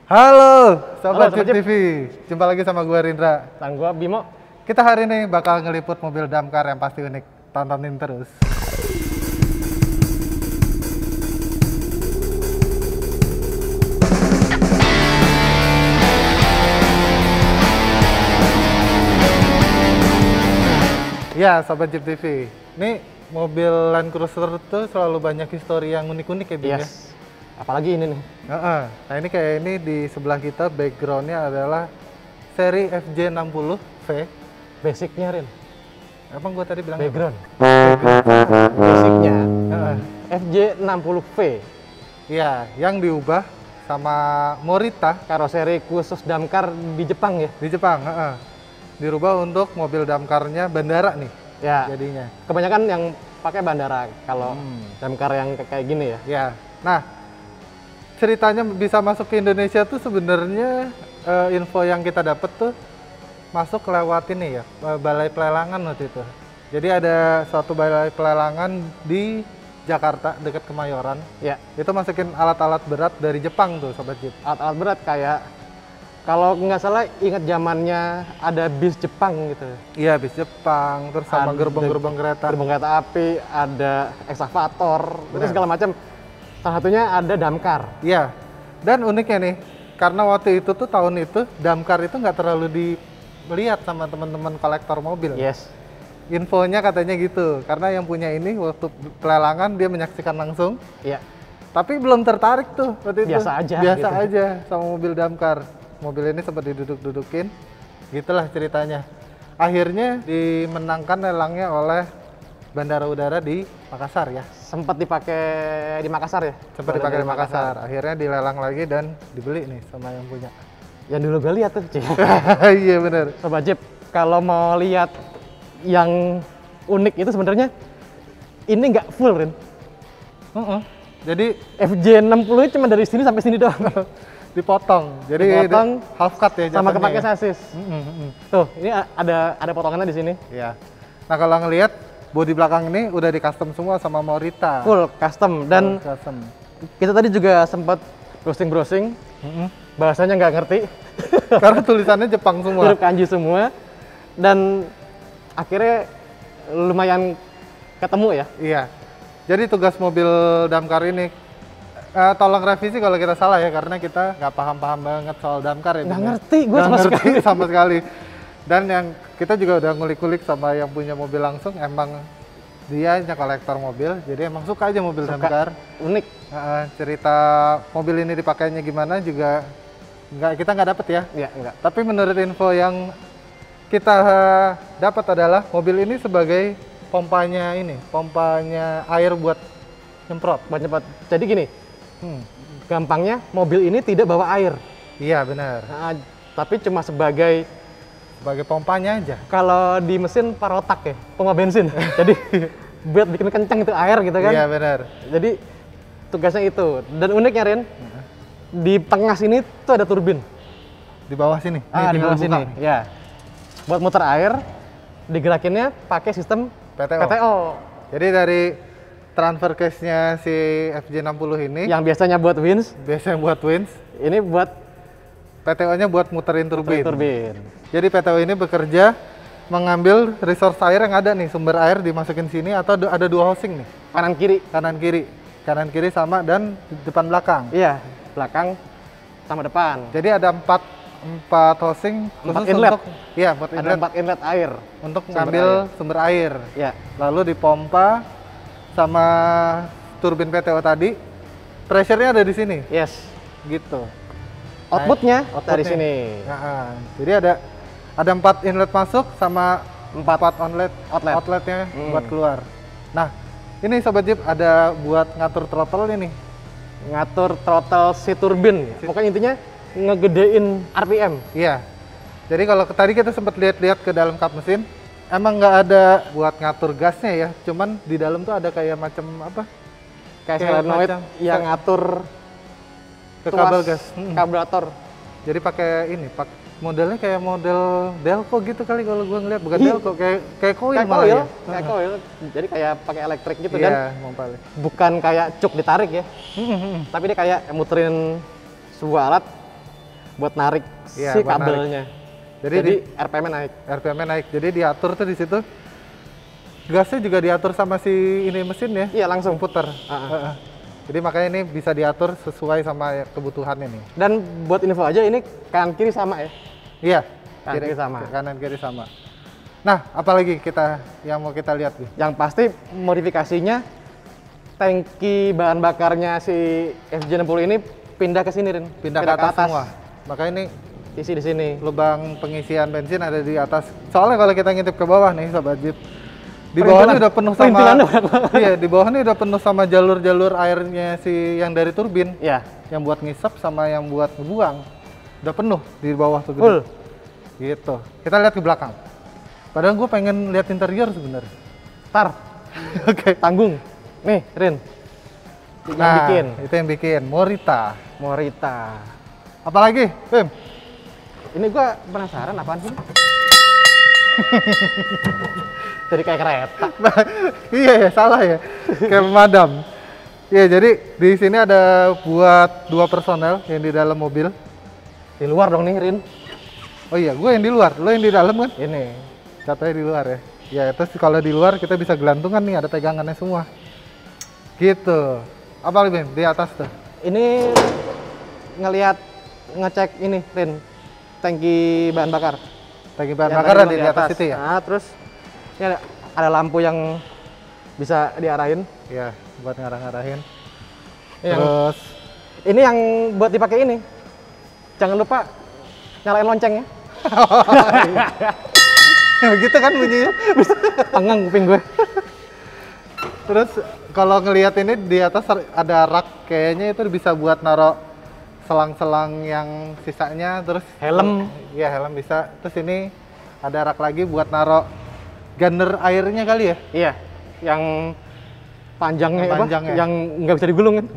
Halo, Sobat Halo, Sobat Jeep TV. Jumpa lagi sama gue Rindra. Dan gua Bimo. Kita hari ini bakal ngeliput mobil damkar yang pasti unik. Tontonin terus. Ya, Sobat Jeep TV. Ini mobil Land Cruiser tuh selalu banyak histori yang unik-unik ya, Bim ya? Apalagi ini nih. Nah ini kayak ini di sebelah kita backgroundnya adalah seri FJ60V. Basicnya, Rin. Emang gue tadi bilang Background. Background. Basicnya. Heeh. FJ60V. Iya, yang diubah sama Morita Karoseri khusus damkar di Jepang ya? di Jepang. Dirubah untuk mobil damkarnya bandara nih Ya. jadinya. Kebanyakan yang pakai bandara kalau damkar yang kayak gini ya. Ya, nah ceritanya bisa masuk ke Indonesia tuh sebenarnya info yang kita dapat tuh masuk lewat ini ya, balai pelelangan waktu itu. Jadi ada suatu balai pelelangan di Jakarta dekat Kemayoran. Ya. Itu masukin alat-alat berat dari Jepang tuh, Sobat Jeep. Alat-alat berat kayak kalau nggak salah ingat zamannya ada bis Jepang gitu. Iya, bis Jepang, terus sama Ada gerbong-gerbong kereta. Gerbong kereta api, ada ekskavator, itu Benar. segala macam. Salah satunya ada damkar. Iya, dan uniknya nih, karena waktu itu tuh tahun itu damkar itu nggak terlalu dilihat sama teman-teman kolektor mobil. Yes. Infonya katanya gitu, karena yang punya ini waktu pelelangan dia menyaksikan langsung, Iya. tapi belum tertarik tuh waktu itu. Biasa aja Biasa gitu. aja sama mobil damkar. Mobil ini sempat diduduk-dudukin, gitulah ceritanya. Akhirnya dimenangkan lelangnya oleh Bandara Udara di Makassar ya. Sempat dipakai di Makassar ya? Sempat dipakai di Makassar. Akhirnya dilelang lagi dan dibeli nih sama yang punya. Yang dulu gue lihat tuh, Ci. Iya bener. Sobat Jeep, kalau mau lihat yang unik itu sebenarnya ini nggak full, Rin. Jadi FJ60 cuma dari sini sampai sini doang. dipotong. Jadi Dipotong half cut ya sama jatuhnya kepake ya. sasis. Tuh, ini ada potongannya di sini. Iya. Nah kalau ngelihat bodi belakang ini udah di custom semua sama Morita. Full custom dan Full custom. kita tadi juga sempat browsing-browsing. Bahasanya nggak ngerti. Karena tulisannya Jepang semua. Huruf kanji semua. Dan akhirnya lumayan ketemu ya. Iya. Jadi tugas mobil damkar ini tolong revisi kalau kita salah ya, karena kita nggak paham-paham banget soal damkar ya. Nggak Bim, ya. ngerti gue Nggak sama ngerti sekali. sama sekali. Dan yang kita juga udah ngulik-ngulik sama yang punya mobil langsung, emang dia hanya kolektor mobil, jadi emang suka aja mobil damkar. Unik. Cerita mobil ini dipakainya gimana juga kita nggak dapet ya. Ya, enggak. Tapi menurut info yang kita dapat adalah mobil ini sebagai pompanya air buat nyemprot. Buat cepat. Jadi gini, gampangnya mobil ini tidak bawa air. Iya benar. Nah, tapi cuma sebagai Pompanya aja. kalau di mesin parotak ya, pompa bensin. Jadi buat bikin kencang itu air gitu kan. Iya benar. Jadi tugasnya itu. Dan uniknya Rin, di tengah sini tuh ada turbin. Di bawah sini. Nih, Di tinggal bawah sini. buka. Ya. Buat muter air, digerakinnya pakai sistem PTO. PTO. Jadi dari transfer case-nya si FJ60 ini Yang biasanya buat winch, biasanya buat winch, ini buat PTO-nya buat muterin turbin. turbin. Jadi PTO ini bekerja mengambil resource air yang ada nih, sumber air dimasukin sini atau ada dua housing nih, kanan kiri sama dan depan belakang. Iya, belakang sama depan. Jadi ada empat housing Empat khusus inlet. untuk buat Ada inlet 4 inlet air. untuk sumber ngambil sumber air. Ya, Lalu dipompa sama turbin PTO tadi. Pressure-nya ada di sini, yes. gitu. Outputnya dari Outputnya. sini. Nah, jadi ada 4 inlet masuk sama 4 outletnya buat keluar. Nah, ini Sobat Jeep ada buat ngatur throttle ini. Ngatur throttle si turbin. Pokoknya intinya ngegedein RPM. Iya. Jadi kalau tadi kita sempat lihat-lihat ke dalam kap mesin, emang nggak ada buat ngatur gasnya ya. Cuman di dalam tuh ada kayak macam apa? Kayak Kayak solenoid macam yang ngatur Ke tuas kabel gas. karburator. Jadi pakai ini, modelnya kayak model Delco gitu kali kalau gua ngeliat, bukan Hi. Delco, kayak coil Kayak malah coil, ya. kayak coil. Jadi kayak pakai elektrik gitu Iya, dan mompalnya. bukan kayak cuk ditarik ya. Tapi dia kayak muterin sebuah alat buat narik Iya, si buat narik. kabelnya. Jadi Jadi RPM-nya naik. RPM-nya naik. Jadi diatur tuh di situ. Gasnya juga diatur sama si ini mesin ya. Iya, langsung. Putar. Heeh. Jadi makanya ini bisa diatur sesuai sama kebutuhan ini. Dan buat info aja ini kanan kiri sama ya. Iya. Kanan kiri sama. Kanan kiri sama. Nah, apalagi yang mau kita lihat nih? Yang pasti modifikasinya tangki bahan bakarnya si FJ60 ini pindah ke sini, Rin. Pindah ke atas semua. Makanya ini Isi di sini. lubang pengisian bensin ada di atas. Soalnya kalau kita ngintip ke bawah nih, sobat Jeep, di bawah ini udah penuh sama iya, di bawah ini udah penuh sama jalur-jalur airnya si yang dari turbin. Iya. Yang buat ngisep sama yang buat ngebuang. Udah penuh di bawah tuh. Full. Gitu. Kita lihat ke belakang. Padahal gue pengen lihat interior sebenarnya. Tar. Oke. Tanggung. Nih, Rin. Yang Nah, bikin. itu yang bikin. Morita. Morita. Apalagi, Bim? Ini gua penasaran apaan sih? Jadi kayak kereta. Iya ya, salah ya. Kayak pemadam. Iya, jadi di sini ada buat 2 personel yang di dalam mobil. Di luar dong nih, Rin. Oh iya, gue yang di luar, lo yang di dalam kan? Ini. Katanya di luar ya. Ya, terus kalau di luar kita bisa gelantungan nih, ada pegangannya semua. Gitu. Apa lagi, Bim? Di atas tuh. Ini ngecek ini, Rin. Tangki bahan bakar. Tangki bahan Yang bakar tadi ada di atas itu ya? Nah, terus ini ada lampu yang bisa diarahin. Iya, buat ngarah-ngarahin. Yang, Terus ini yang buat dipakai ini. Jangan lupa nyalain loncengnya. begitu kan bunyinya. Pengang kuping gue. Terus kalau ngelihat ini di atas ada rak, kayaknya itu bisa buat naro selang-selang yang sisanya, terus Helm. Iya, helm bisa. Terus ini ada rak lagi buat naro gunner airnya kali ya? Iya, yang panjangnya, Yang apa? panjangnya. Yang nggak bisa digulung kan?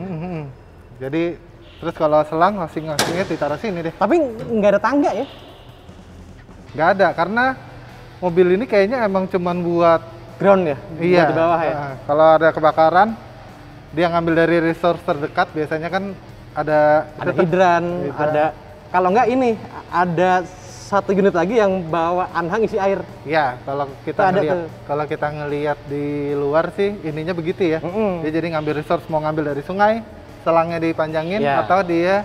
Jadi terus kalau selang osing-osingnya ditaruh sini deh. Tapi nggak ada tangga ya? Nggak ada, karena mobil ini kayaknya emang cuman buat Ground ya? iya, Buat di bawah ya? kalau ada kebakaran, dia ngambil dari resource terdekat, biasanya kan ada Hidran, ada kalau nggak ini ada satu unit lagi yang bawa anhang isi air. ya, kalau kita Ada ngelihat, tuh. kalau kita ngelihat di luar sih ininya begitu ya. Dia jadi ngambil resource, mau ngambil dari sungai, selangnya dipanjangin, Ya. atau dia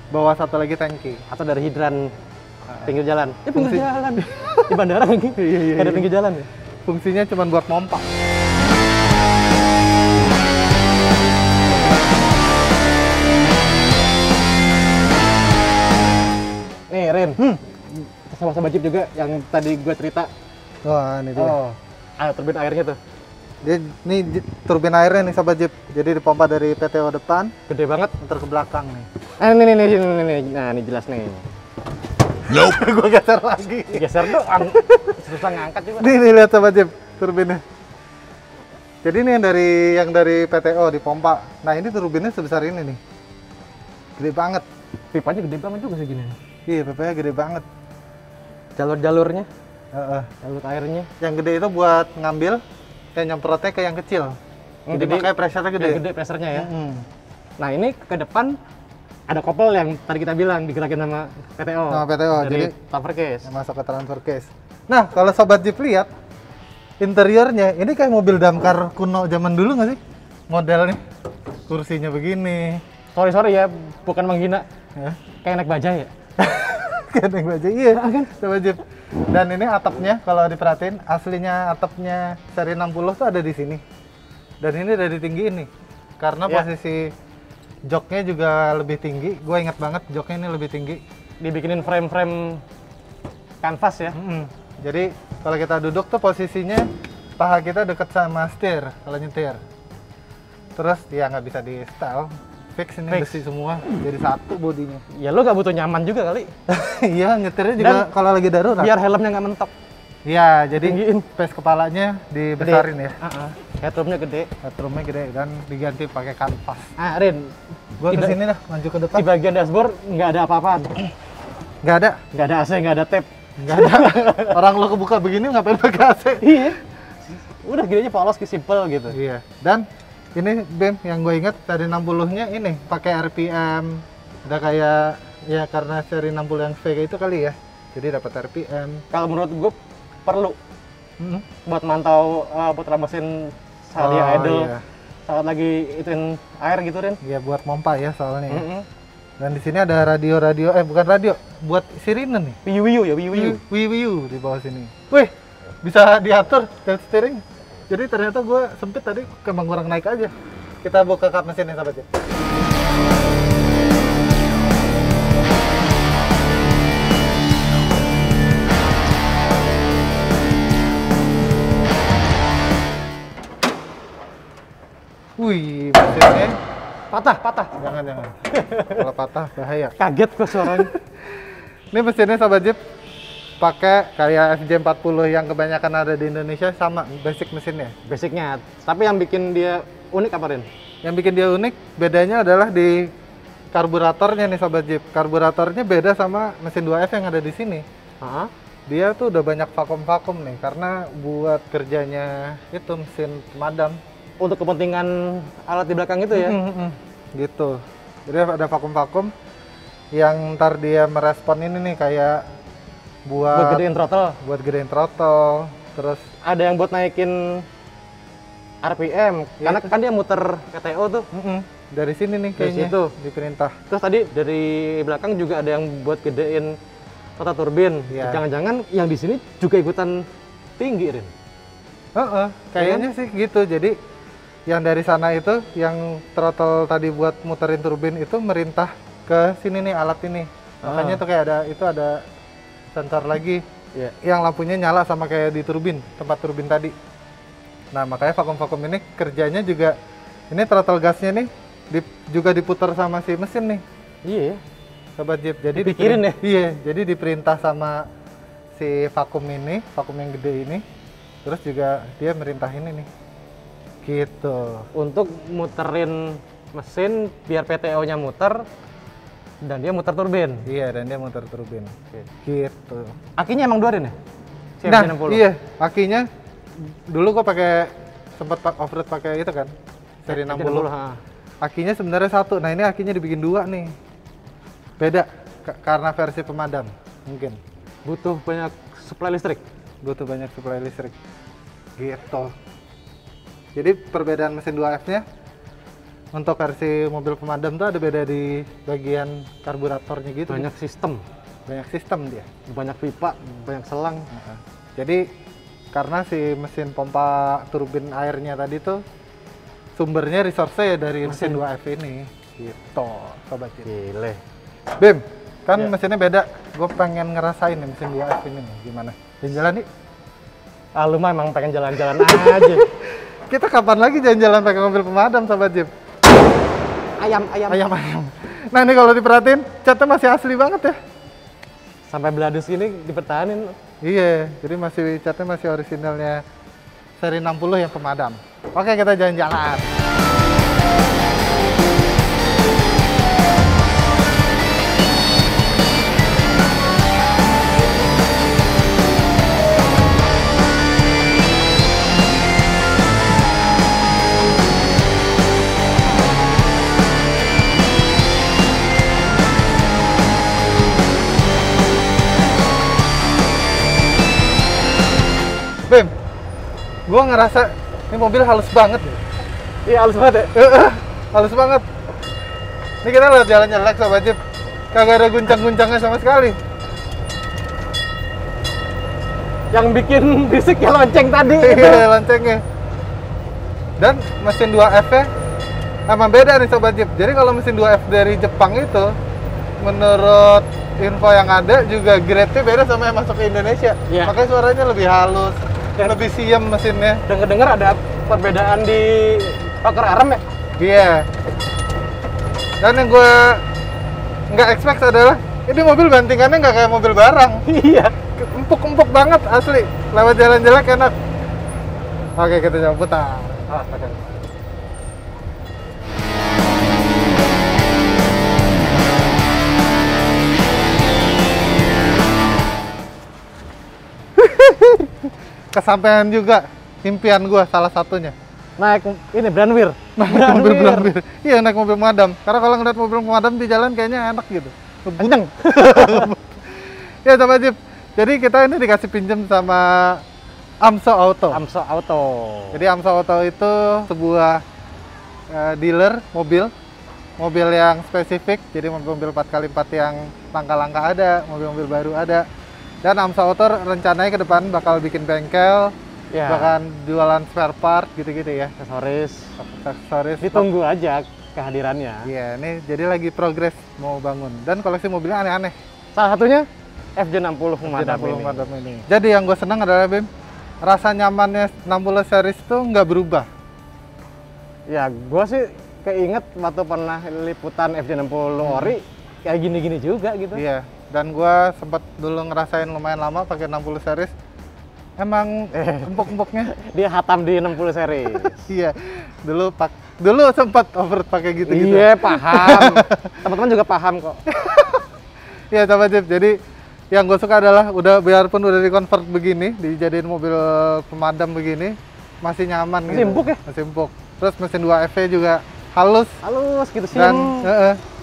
bawa satu lagi tangki. Atau dari hidran pinggir jalan. Pinggir Fungsi- jalan. Di bandara kan gitu. Ada pinggir jalan ya. Fungsinya cuma buat mompa. Nih, Ren. Sama-sama Jeep juga yang tadi gue cerita. Wah, ini dia. Oh, ada turbin airnya tuh. Dia ini turbin airnya nih sobat Jeep. Jadi dipompa dari PTO depan, Gede banget. muter ke belakang nih. Nih. Nah, ini jelas nih. Gua geser lagi. Geser doang. Susah ngangkat juga. Nih lihat sobat Jeep turbinnya. Jadi ini yang dari PTO dipompa. Nah, ini turbinnya sebesar ini nih. Gede banget. Pipanya gede banget juga segini. Iya, PP-nya gede banget. Jalur-jalurnya, Heeh. jalur airnya. Yang gede itu buat ngambil, yang nyemprotnya ke yang kecil. Jadi makanya pressure-nya gede. Gede pressernya ya. Mm. Nah, ini ke depan ada kopel yang tadi kita bilang digerakin sama PTO. Sama PTO, Dari jadi transfer case. yang masuk ke transfer case. Nah, kalau sobat Jeep lihat interiornya, ini kayak mobil damkar kuno zaman dulu nggak sih? Modelnya, kursinya begini. Sorry ya, bukan menghina. Ya. Kayak naik bajai ya. Kayak naik bajai, iya kan? Sobat Jeep. Dan ini atapnya, kalau diperhatiin, aslinya atapnya seri 60 tuh ada di sini. Dan ini udah ditinggiin nih, karena Ya. posisi joknya juga lebih tinggi. Gue inget banget joknya ini lebih tinggi. Dibikinin frame-frame kanvas ya. Jadi kalau kita duduk tuh posisinya paha kita deket sama setir kalau nyetir. Terus ya nggak bisa di style, fix ini Fix. besi semua, jadi satu bodinya. Ya lo gak butuh nyaman juga kali. Iya, nyetirnya juga Dan kalau lagi darurat. Biar helmnya nggak mentok. Iya, jadi Tinggiin. space kepalanya dibesarin ya. Headroomnya gede. Headroomnya gede dan diganti pakai kanvas. Ah, Rin. Gua Di ba- kesini dah, maju ke depan. Di bagian dashboard nggak ada apa-apaan. Nggak ada, Nggak ada AC, nggak ada tape. nggak ada. Orang lo kebuka begini ngapain pakai AC? Iya. Udah gini aja polos, simple gitu. Iya. Dan ini BEM yang gue inget dari 60-nya ini pakai RPM, udah kayak Ya karena seri 60 yang Vega itu kali ya. Jadi dapat RPM. Kalau menurut gue perlu buat mantau putra mesin saat dia idle, iya. saat lagi ituin air gitu Rin. Ya buat pompa ya soalnya. Ya. Dan di sini ada radio-radio, bukan radio, buat sirine nih. Wiu ya, wiu. Wiu di bawah sini. Wih, bisa diatur tilt steering. Jadi ternyata gue sempit tadi, kemang kurang naik aja. Kita buka kap mesinnya sahabat ya. Wih, mesinnya Patah. jangan. Kalau patah bahaya. Kaget kok suaranya. Ini mesinnya sahabat Jeep pakai kayak FJ40 yang kebanyakan ada di Indonesia, sama basic mesinnya. Basicnya. Tapi yang bikin dia unik apa Rin? Yang bikin dia unik bedanya adalah di karburatornya nih sahabat Jeep. Karburatornya beda sama mesin 2F yang ada di sini. Dia tuh udah banyak vakum-vakum nih karena buat kerjanya itu mesin pemadam. Untuk kepentingan alat di belakang itu ya? Gitu. Jadi ada vakum-vakum yang ntar dia merespon ini nih kayak buat gedein throttle. Buat gedein throttle. Terus ada yang buat naikin RPM, karena kan dia muter PTO tuh. Dari sini nih Dari kayaknya situ. diperintah. Terus tadi dari belakang juga ada yang buat gedein rotor turbin. Iya. Jangan-jangan yang di sini juga ikutan tinggi Rin? Kayaknya sih gitu. Jadi yang dari sana itu, yang throttle tadi buat muterin turbin itu merintah ke sini nih alat ini. Makanya tuh kayak ada sensor lagi yang lampunya nyala sama kayak di turbin, tempat turbin tadi. Nah makanya vakum-vakum ini kerjanya juga, ini throttle gasnya nih juga diputar sama si mesin nih. Iya. Sobat Jeep. Jadi dipikirin ya? Iya, jadi diperintah sama si vakum ini, vakum yang gede ini. Terus juga dia merintah ini nih. Gitu. Untuk muterin mesin biar PTO-nya muter dan dia muter turbin. Iya, dan dia muter turbin. Oke. Gitu. Akinya emang 2 Rin ya? Nah, CMC60. iya, akinya dulu gua sempat off-road pakai itu kan, seri 60. Akinya sebenarnya 1. Nah, ini akinya dibikin 2 nih. Beda karena versi pemadam mungkin. Butuh banyak suplai listrik. Butuh banyak suplai listrik. Gitu. Jadi perbedaan mesin 2F-nya untuk versi mobil pemadam tuh ada beda di bagian karburatornya gitu. Banyak sistem. Banyak sistem dia. Banyak pipa, banyak selang. Jadi karena si mesin pompa turbin airnya tadi tuh sumbernya resource-nya ya dari mesin 2F ini. Gitu, sobat Jeep. Gile. Bim, kan mesinnya beda. Gue pengen ngerasain nih mesin 2F ini nih, gimana? Jalan-jalan nih. Lu mah emang pengen jalan-jalan aja. Kita kapan lagi jalan-jalan pakai mobil pemadam, sobat Jeep? Ayam. Nah ini kalau diperhatiin, catnya masih asli banget ya. Sampai beladus gini dipertahanin. Iya, jadi catnya masih orisinalnya seri 60 yang pemadam. Oke, kita jalan-jalan. Bim, gua ngerasa ini mobil halus banget ya. Iya, halus banget ya? Halus banget. Ini kita lihat jalan jelek sobat Jeep. Kagak ada guncang-guncangnya sama sekali. Yang bikin berisik ya lonceng tadi. Iya, loncengnya. Dan mesin 2F-nya emang beda nih sobat Jeep. Jadi kalau mesin 2F dari Jepang itu, menurut info yang ada juga grade-nya beda sama yang masuk ke Indonesia. Iya. Makanya suaranya lebih halus, lebih siam mesinnya. Dengar-dengar ada perbedaan di rocker arm ya? Iya. Dan yang gue nggak expect adalah ini mobil bantingannya nggak kayak mobil barang. Iya. Empuk-empuk banget asli. Lewat jalan jelek enak. Oke, kita coba putar. Oke. Kesampaian juga impian gue salah satunya. Naik ini Brandweer. Naik mobil pemadam. Iya, naik mobil pemadam. Karena kalau ngeliat mobil pemadam di jalan kayaknya enak gitu. Kenceng. Ya Sobat Jeep, jadi kita ini dikasih pinjem sama Amso Auto. Amso Auto. Jadi Amso Auto itu sebuah dealer mobil yang spesifik. Jadi mobil-mobil 4x4 yang langka-langka ada, mobil-mobil baru ada. Dan Amso Auto rencananya ke depan bakal bikin bengkel, Ya. bahkan jualan spare part gitu-gitu ya. Aksesoris. Ditunggu aja kehadirannya. Iya, ini jadi lagi progres mau bangun. Dan koleksi mobilnya aneh-aneh. Salah satunya FJ60 Pemadam ini. Pemadam ini. Jadi yang gue senang adalah Bim, rasa nyamannya 60 series itu nggak berubah. Ya, gue sih keinget waktu pernah liputan FJ60 ori kayak gini-gini juga gitu. Iya, dan gue sempat dulu ngerasain lumayan lama pakai 60 series. Emang empuk-empuknya. Dia hatam di 60 series. Iya, dulu sempat over pakai gitu-gitu. Iya, paham. Teman-teman juga paham kok. Iya, Sobat Jeep. Jadi yang gue suka adalah biarpun udah di-convert begini, dijadiin mobil pemadam begini, masih nyaman Masih empuk ya? Masih empuk. Terus mesin 2FV juga halus. Halus gitu sih. Dan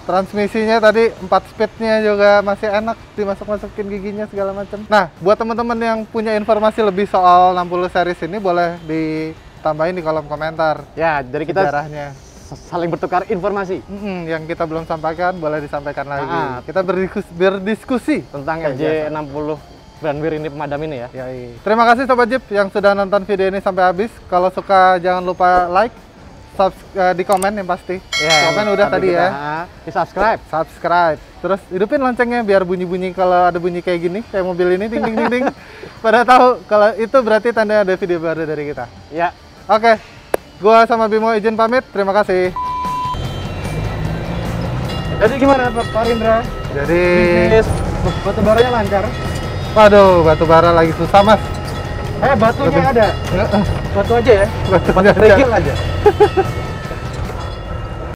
transmisinya tadi 4 speednya juga masih enak, dimasuk-masukin giginya segala macam. Nah, buat teman-teman yang punya informasi lebih soal 60 series ini boleh ditambahin di kolom komentar. Ya, jadi kita sejarahnya. saling bertukar informasi Yang kita belum sampaikan boleh disampaikan lagi. Kita berdiskusi tentang FJ60 Brandweer ini pemadam ini ya. Yai. Terima kasih Sobat Jeep yang sudah nonton video ini sampai habis. Kalau suka jangan lupa like, di komen yang pasti. Ya, komen udah tadi ya. Di subscribe. Terus hidupin loncengnya biar bunyi-bunyi kalau ada bunyi kayak gini, kayak mobil ini ding ding ding ding. Pada tahu kalau itu berarti tanda ada video baru dari kita. Ya. Oke. Gua sama Bimo izin pamit. Terima kasih. Jadi gimana Pak Rindra? Jadi batu baranya lancar. Waduh, batu bara lagi susah, Mas. Batunya ada. Batu aja ya. Batu Regil aja.